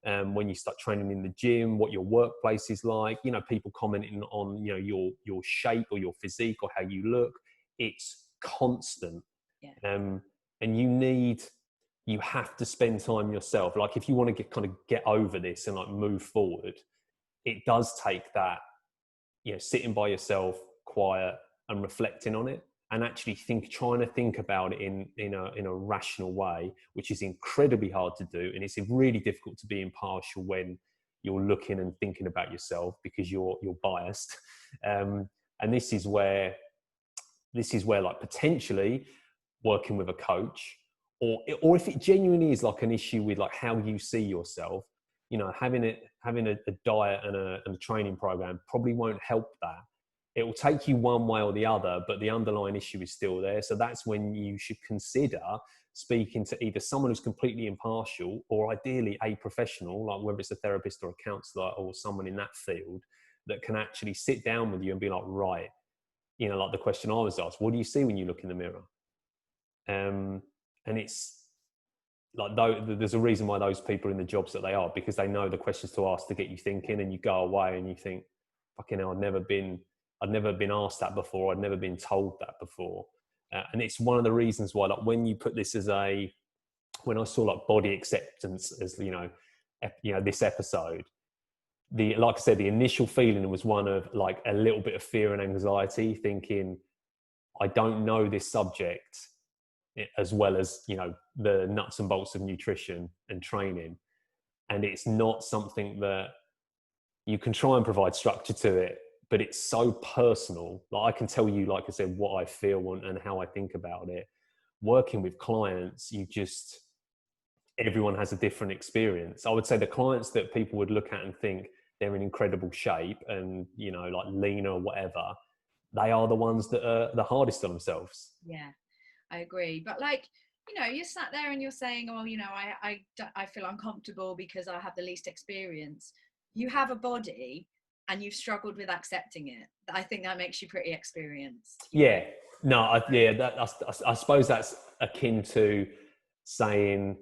when you start training in the gym, what your workplace is like, you know, people commenting on, you know, your shape or your physique or how you look. It's constant. Yeah. And you have to spend time yourself. Like, if you want to get over this and like move forward, it does take that, you know, sitting by yourself, quiet, and reflecting on it, and actually trying to think about it in a rational way, which is incredibly hard to do. And it's really difficult to be impartial when you're looking and thinking about yourself, because you're biased. And this is where like potentially working with a coach, or if it genuinely is like an issue with like how you see yourself, you know, having a diet and a training program probably won't help that. it will take you one way or the other, but the underlying issue is still there. So that's when you should consider speaking to either someone who's completely impartial, or ideally a professional, like whether it's a therapist or a counsellor or someone in that field, that can actually sit down with you and be like, right, you know, like the question I was asked, what do you see when you look in the mirror? And it's like, there's a reason why those people are in the jobs that they are, because they know the questions to ask to get you thinking, and you go away and you think, fucking hell, I'd never been asked that before. I'd never been told that before. And it's one of the reasons why, like, when you put this as when I saw like body acceptance as, you know, this episode, like I said, the initial feeling was one of like a little bit of fear and anxiety, thinking, I don't know this subject as well as, you know, the nuts and bolts of nutrition and training. And it's not something that you can try and provide structure to it, but it's so personal. Like, I can tell you, like I said, what I feel and how I think about it. Working with clients, everyone has a different experience. I would say the clients that people would look at and think they're in incredible shape and, you know, like lean or whatever, they are the ones that are the hardest on themselves. Yeah, I agree. But like, you know, you're sat there and you're saying, oh, you know, I feel uncomfortable because I have the least experience. You have a body and you've struggled with accepting it. I think that makes you pretty experienced. Yeah. No, I suppose that's akin to saying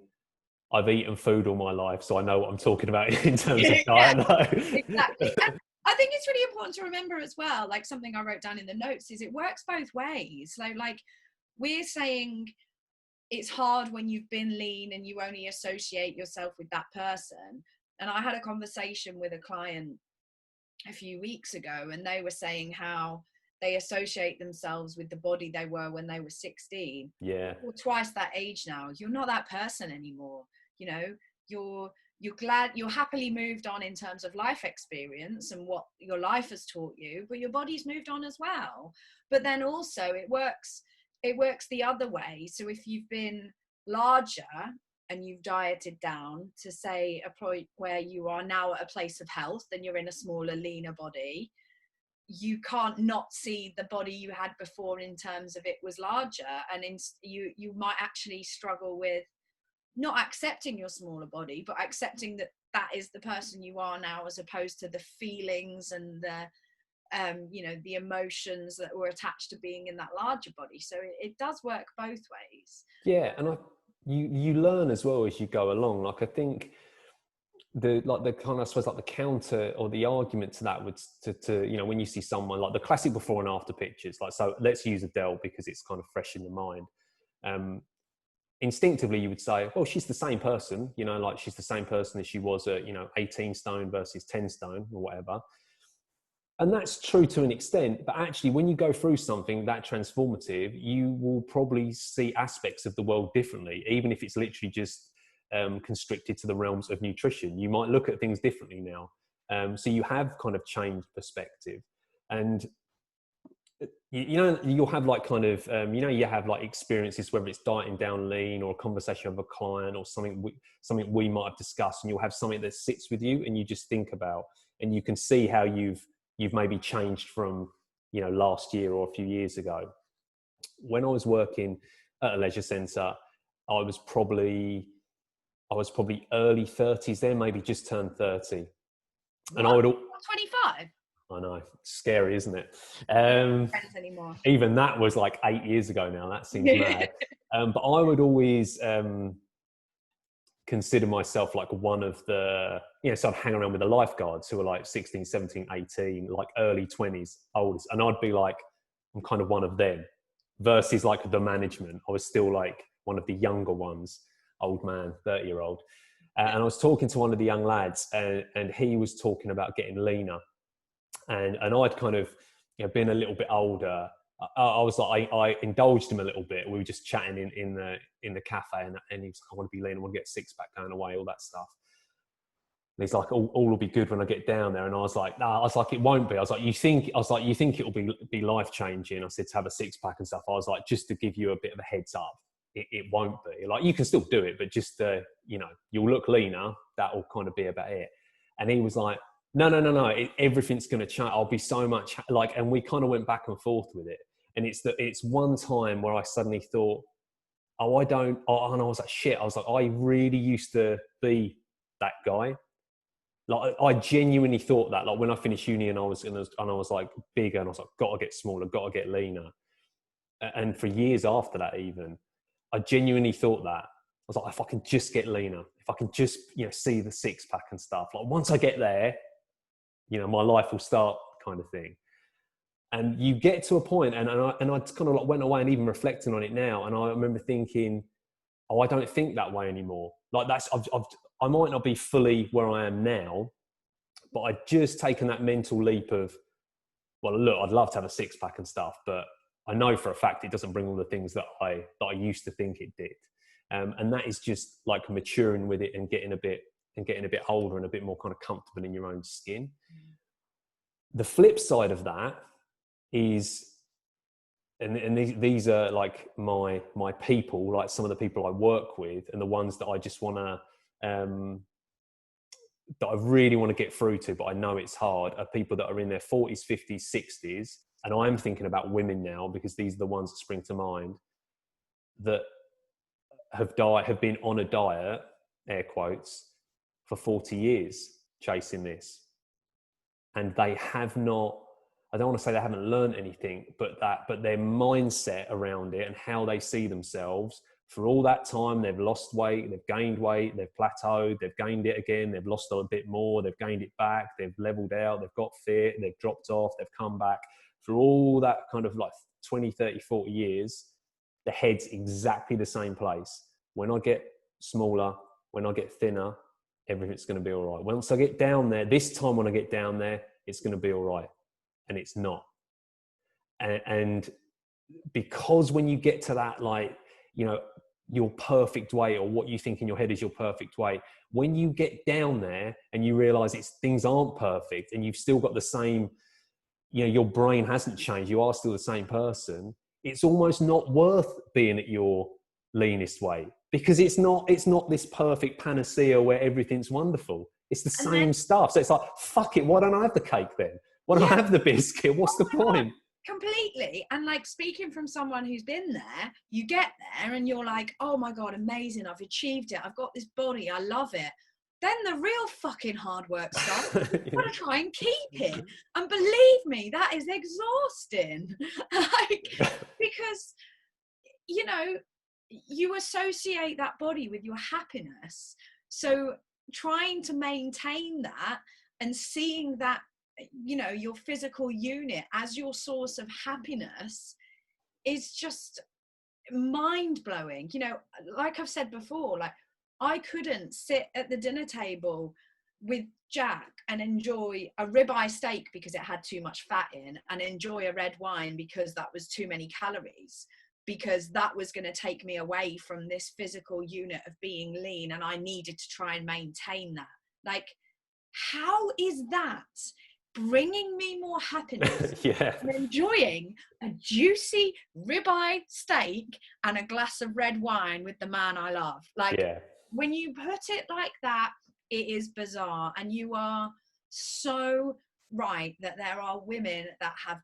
I've eaten food all my life, so I know what I'm talking about in terms of diet. Exactly. And I think it's really important to remember as well, like something I wrote down in the notes is it works both ways. So like, we're saying it's hard when you've been lean and you only associate yourself with that person. And I had a conversation with a client a few weeks ago, and they were saying how they associate themselves with the body they were when they were 16. Yeah. Or twice that age now. You're not that person anymore. You know, you're glad, you're happily moved on in terms of life experience and what your life has taught you, but your body's moved on as well. But then also it works the other way. So if you've been larger and you've dieted down to, say, a point where you are now at a place of health and you're in a smaller, leaner body, you can't not see the body you had before in terms of it was larger. And you might actually struggle with not accepting your smaller body, but accepting that that is the person you are now, as opposed to the feelings and the you know, the emotions that were attached to being in that larger body. So it does work both ways. Yeah, and you learn as well as you go along. Like, I think the kind of, I suppose, like the counter or the argument to that would to you know, when you see someone like the classic before and after pictures, like, so let's use Adele because it's kind of fresh in the mind. Instinctively you would say, well, she's the same person, you know, like she's the same person as she was at, you know, 18 stone versus 10 stone or whatever. And that's true to an extent, but actually when you go through something that transformative, you will probably see aspects of the world differently, even if it's literally just constricted to the realms of nutrition. You might look at things differently now. So you have kind of changed perspective. And you know, you'll have like kind of, you know, you have like experiences, whether it's dieting down lean or a conversation with a client or something we might have discussed, and you'll have something that sits with you and you just think about, and you can see how you've maybe changed from, you know, last year or a few years ago. When I was working at a leisure centre, I was probably early 30s then, maybe just turned 30. What? And I would 25? I know, it's scary, isn't it? Friends anymore. Even that was like 8 years ago now. That seems mad. But I would always consider myself like one of the, you know, so I'd hang around with the lifeguards who are like 16, 17, 18, like early 20s, oldest. And I'd be like, I'm kind of one of them, versus like the management. I was still like one of the younger ones, old man, 30-year-old. And I was talking to one of the young lads, and he was talking about getting leaner. And I'd kind of, you know, been a little bit older. I was like, I indulged him a little bit. We were just chatting in the cafe, and he was like, I want to be lean, I want to get a six pack going away, all that stuff. And he's like, all will be good when I get down there. And I was like, nah, I was like, it won't be. I was like, you think it will be life changing? I said, to have a six pack and stuff. I was like, just to give you a bit of a heads up, it won't be. Like, you can still do it, but just you know, you'll look leaner. That will kind of be about it. And he was like, No. Everything's going to change. I'll be so much like, and we kind of went back and forth with it. And it's one time where I suddenly thought, oh, I don't, oh, and I was like, shit. I was like, I really used to be that guy. Like, I genuinely thought that, like, when I finished uni and I was like bigger, and I was like, got to get smaller, got to get leaner. And for years after that, even, I genuinely thought that. I was like, if I can just get leaner, if I can just, see the six pack and stuff, like, once I get there, my life will start, kind of thing. And you get to a point, and I kind of like went away and even reflecting on it now, and I remember thinking, oh, I don't think that way anymore. Like, I might not be fully where I am now, but I'd just taken that mental leap of, well, look, I'd love to have a six pack and stuff, but I know for a fact it doesn't bring all the things that I used to think it did. And that is just like maturing with it and getting a bit older and a bit more kind of comfortable in your own skin. The flip side of that is, and these are like my people, like some of the people I work with, and the ones that I just want to, that I really want to get through to, but I know it's hard, are people that are in their 40s, 50s, 60s. And I'm thinking about women now, because these are the ones that spring to mind, that have been on a diet, air quotes, for 40 years chasing this. And they have not, I don't want to say they haven't learned anything, but their mindset around it and how they see themselves, for all that time, they've lost weight, they've gained weight, they've plateaued, they've gained it again, they've lost a bit more, they've gained it back, they've leveled out, they've got fit, they've dropped off, they've come back. Through all that kind of like 20, 30, 40 years, the head's exactly the same place. When I get smaller, when I get thinner, everything's going to be all right. Once I get down there, this time when I get down there, it's going to be all right. And it's not. And because when you get to that, like, your perfect weight, or what you think in your head is your perfect weight, when you get down there and you realize things aren't perfect, and you've still got the same, your brain hasn't changed, you are still the same person, it's almost not worth being at your leanest weight, because it's not this perfect panacea where everything's wonderful. It's the same stuff. So it's like, fuck it, why don't I have the cake then? Why don't I have the biscuit? What's the point? Completely. And like, speaking from someone who's been there, you get there and you're like, oh my God, amazing, I've achieved it, I've got this body, I love it. Then the real fucking hard work starts. You've got to try and keep it. And believe me, that is exhausting. Because, you associate that body with your happiness. So trying to maintain that and seeing that, your physical unit as your source of happiness is just mind-blowing. Like I've said before, like, I couldn't sit at the dinner table with Jack and enjoy a ribeye steak because it had too much fat in, and enjoy a red wine because that was too many calories, because that was going to take me away from this physical unit of being lean, and I needed to try and maintain that. Like, how is that bringing me more happiness? And enjoying a juicy ribeye steak and a glass of red wine with the man I love? Like, when you put it like that, it is bizarre. And you are so right that there are women that have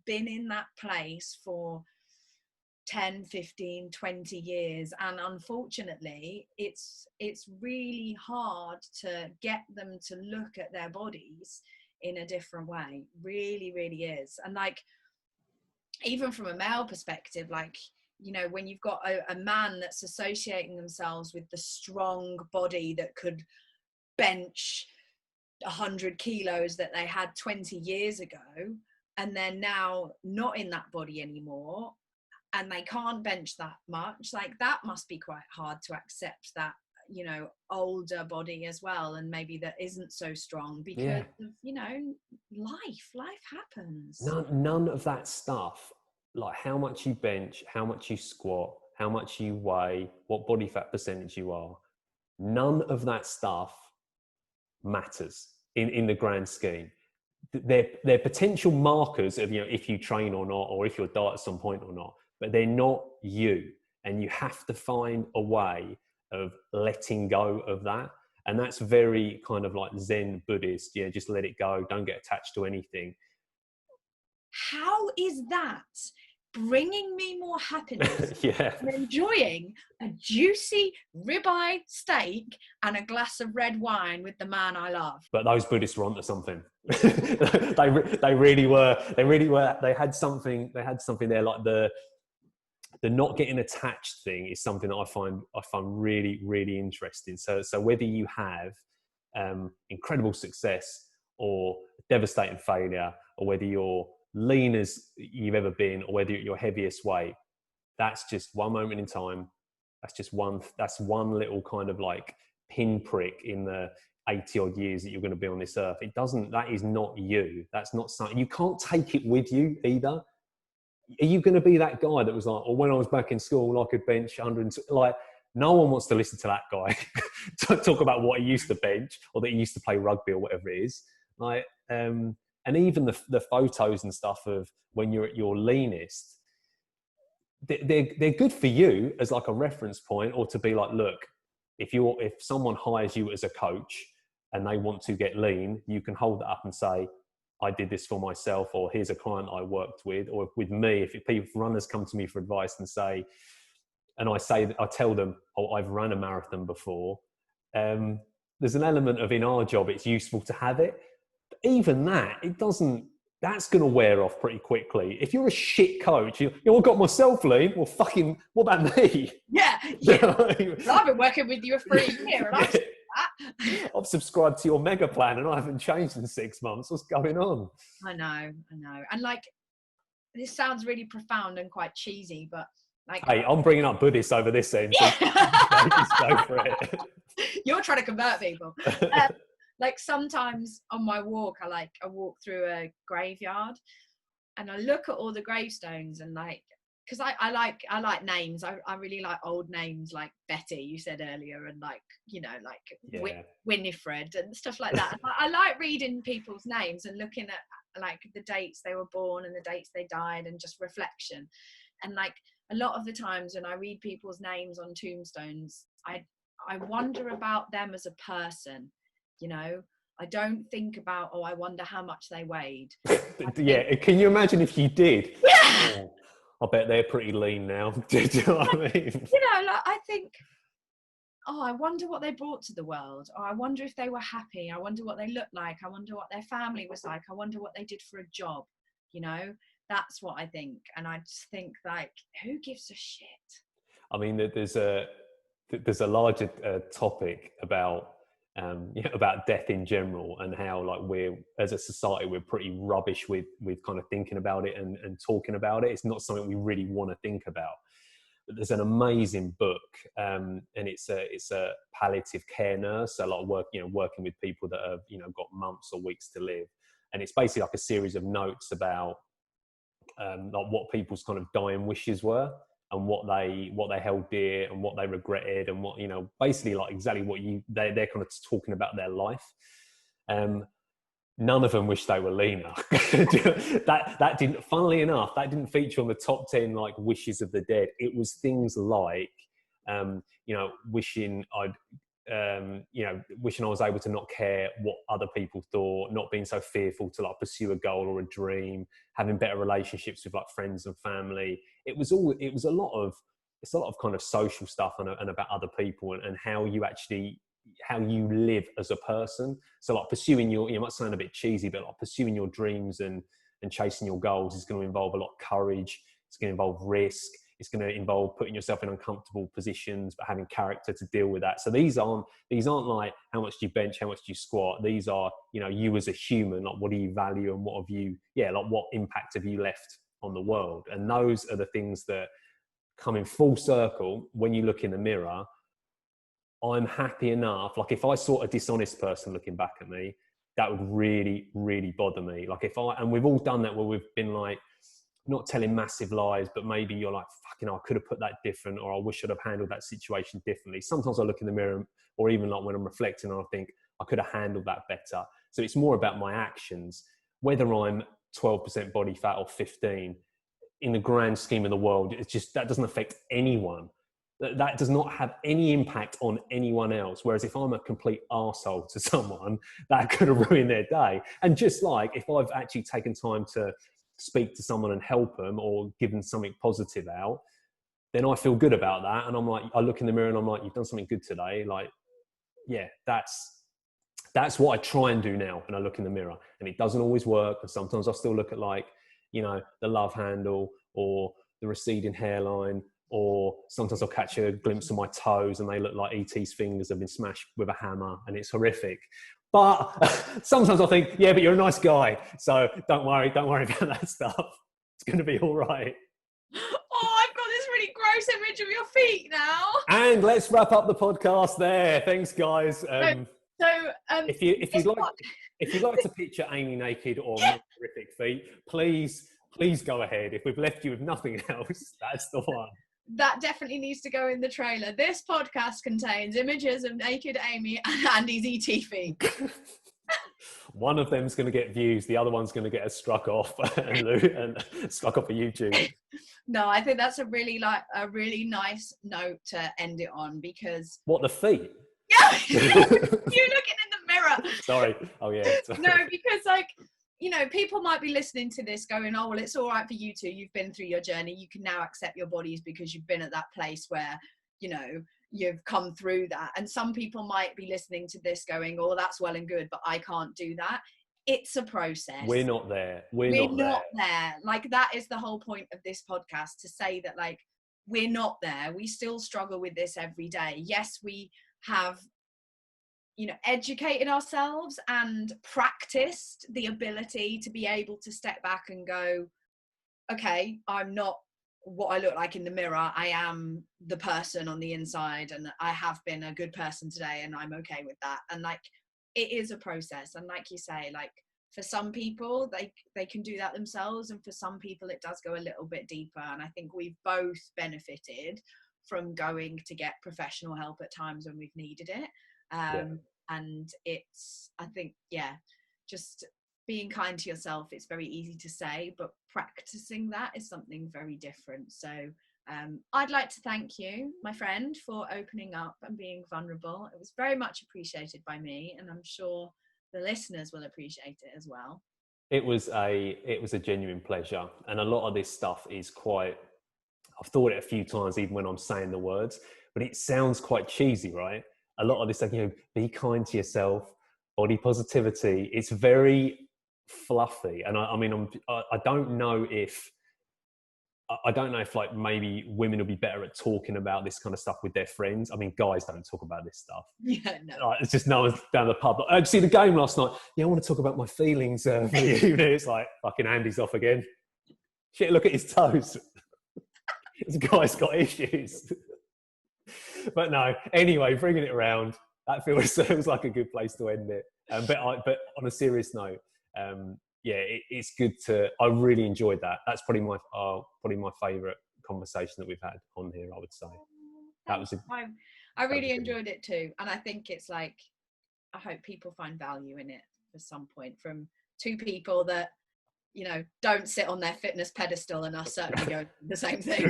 been in that place for 10, 15, 20 years, and unfortunately it's really hard to get them to look at their bodies in a different way. Really, really is. And like, even from a male perspective, like, when you've got a man that's associating themselves with the strong body that could bench 100 kilos that they had 20 years ago, and they're now not in that body anymore, and they can't bench that much, like, that must be quite hard to accept, that, older body as well, and maybe that isn't so strong because of, life happens. None of that stuff, like how much you bench, how much you squat, how much you weigh, what body fat percentage you are, none of that stuff matters in the grand scheme. They're potential markers of, if you train or not, or if you'll diet at some point or not, but they're not you. And you have to find a way of letting go of that. And that's very kind of like Zen Buddhist. Yeah, just let it go. Don't get attached to anything. How is that bringing me more happiness? Yeah. I'm enjoying a juicy ribeye steak and a glass of red wine with the man I love. But those Buddhists were onto something. they really were. They had something there, like the not getting attached thing is something that I find really, really interesting. So whether you have incredible success or devastating failure, or whether you're lean as you've ever been, or whether you're at your heaviest weight, that's just one moment in time. That's one little kind of like pinprick in the 80 odd years that you're going to be on this earth. That is not you. That's not something, you can't take it with you either. Are you going to be that guy that was like, when I was back in school, I could bench 100, like, no one wants to listen to that guy talk about what he used to bench, or that he used to play rugby, or whatever it is. Like, and even the photos and stuff of when you're at your leanest, they're good for you as like a reference point, or to be like, look, if someone hires you as a coach and they want to get lean, you can hold that up and say, I did this for myself, or here's a client I worked with. Or with me, if runners come to me for advice and say, and I tell them, oh, I've run a marathon before. There's an element of, in our job, it's useful to have it. But even that, that's going to wear off pretty quickly. If you're a shit coach, I got myself lean. Well, fucking, what about me? Yeah. Well, I've been working with you for a year, and I've subscribed to your mega plan and I haven't changed in 6 months. What's going on? I know. And like, this sounds really profound and quite cheesy, but like, hey, I'm bringing up Buddhists over this end. So just go for it. You're trying to convert people. Like, sometimes on my walk, I walk through a graveyard and I look at all the gravestones, and like, because I like names. I really like old names, like Betty, you said earlier, and like, Winifred and stuff like that. I like reading people's names and looking at like the dates they were born and the dates they died, and just reflection. And like, a lot of the times when I read people's names on tombstones, I wonder about them as a person. I don't think about, I wonder how much they weighed. Yeah, can you imagine if you did? Yeah. Oh, I bet they're pretty lean now. Do you know what I mean? Like, I think, I wonder what they brought to the world. I wonder if they were happy. I wonder what they looked like. I wonder what their family was like. I wonder what they did for a job. That's what I think. And I just think, like, who gives a shit? I mean, there's a larger topic about death in general, and how, like, we're, as a society, we're pretty rubbish with kind of thinking about it and talking about it. It's not something we really want to think about. But there's an amazing book, and it's a palliative care nurse, a lot of work, working with people that have got months or weeks to live, and it's basically like a series of notes about like what people's kind of dying wishes were, and what they held dear, and what they regretted, and what, basically like exactly what they're kind of talking about their life. None of them wish they were leaner. that didn't, funnily enough, that didn't feature on the top 10 like wishes of the dead. It was things like wishing wishing I was able to not care what other people thought, not being so fearful to like pursue a goal or a dream, having better relationships with like friends and family. It's a lot of kind of social stuff, and about other people, and how you live as a person. So like pursuing it might sound a bit cheesy, but like pursuing your dreams and chasing your goals is going to involve a lot of courage. It's going to involve risk. It's going to involve putting yourself in uncomfortable positions, but having character to deal with that. So these aren't like, how much do you bench, how much do you squat? These are, you as a human, like, what do you value, and what impact have you left on the world? And those are the things that come in full circle when you look in the mirror. I'm happy enough. Like, if I saw a dishonest person looking back at me, that would really, really bother me. Like, and we've all done that, where we've been like, not telling massive lies, but maybe you're like, fucking, I could have put that different, or I wish I'd have handled that situation differently. Sometimes I look in the mirror, or even like when I'm reflecting, and I think I could have handled that better. So it's more about my actions, whether I'm 12% body fat or 15. In the grand scheme of the world, it's just, that doesn't affect anyone. That does not have any impact on anyone else. Whereas if I'm a complete arsehole to someone, that could have ruined their day. And just like if I've actually taken time to speak to someone and help them or given something positive out, then I feel good about that. And I'm like, I look in the mirror and I'm like, you've done something good today. Like, yeah, that's what I try and do now when I look in the mirror. And it doesn't always work. And sometimes I still look at like, you know, the love handle or the receding hairline, or sometimes I'll catch a glimpse of my toes and they look like ET's fingers have been smashed with a hammer, and it's horrific. But sometimes I think, yeah, but you're a nice guy, so don't worry about that stuff. It's going to be all right. Oh, I've got this really gross image of your feet now. And let's wrap up the podcast there. Thanks, guys. If you'd like to picture Amy naked or more horrific feet, please go ahead. If we've left you with nothing else, that's the one. That definitely needs to go in the trailer. This podcast contains images of naked Amy and Andy's ET feet. One of them's going to get views. The other one's going to get struck off and struck off of YouTube. No, I think that's a really nice note to end it on, because what, the feet? Yeah, you're looking in the mirror. Sorry. Oh yeah. Sorry. No, because like, you know, people might be listening to this going, oh, well, it's all right for you two. You've been through your journey. You can now accept your bodies because you've been at that place where, you know, you've come through that. And some people might be listening to this going, oh, that's well and good, but I can't do that. It's a process. We're not there. We're not there. Like, that is the whole point of this podcast, to say that, like, we're not there. We still struggle with this every day. Yes, we have, you know, educated ourselves and practiced the ability to be able to step back and go, okay, I'm not what I look like in the mirror. I am the person on the inside, and I have been a good person today, and I'm okay with that. And like, it is a process. And like you say, like, for some people, they can do that themselves. And for some people, it does go a little bit deeper. And I think we've both benefited from going to get professional help at times when we've needed it. And it's, I think, yeah, just being kind to yourself. It's very easy to say, but practicing that is something very different. So I'd like to thank you, my friend, for opening up and being vulnerable. It was very much appreciated by me, and I'm sure the listeners will appreciate it as well. It was a genuine pleasure. And a lot of this stuff is quite, I've thought it a few times, even when I'm saying the words, but it sounds quite cheesy, right? A lot of this, like, you know, be kind to yourself, body positivity. It's very fluffy. And I don't know if like maybe women will be better at talking about this kind of stuff with their friends. I mean, guys don't talk about this stuff. Yeah, no. It's just no one's down the pub. I see the game last night. Yeah, I want to talk about my feelings for you. It's like, fucking Andy's off again. Shit, look at his toes. This guy's got issues. But no, anyway, bringing it around, that feels like a good place to end it. But on a serious note, yeah, it's good to. I really enjoyed that. That's probably my favourite conversation that we've had on here, I would say. I really enjoyed it too, and I think it's like, I hope people find value in it at some point, from two people that, you know, don't sit on their fitness pedestal and are certainly going the same thing.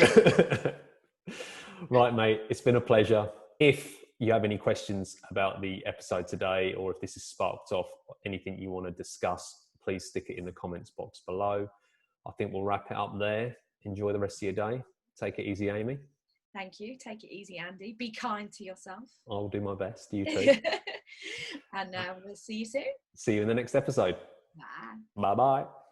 Right, mate, it's been a pleasure. If you have any questions about the episode today, or if this has sparked off anything you want to discuss, please stick it in the comments box below. I think we'll wrap it up there. Enjoy the rest of your day. Take it easy, Amy. Thank you. Take it easy, Andy. Be kind to yourself. I'll do my best. You too. And we'll see you soon. See you in the next episode. Bye. Bye-bye.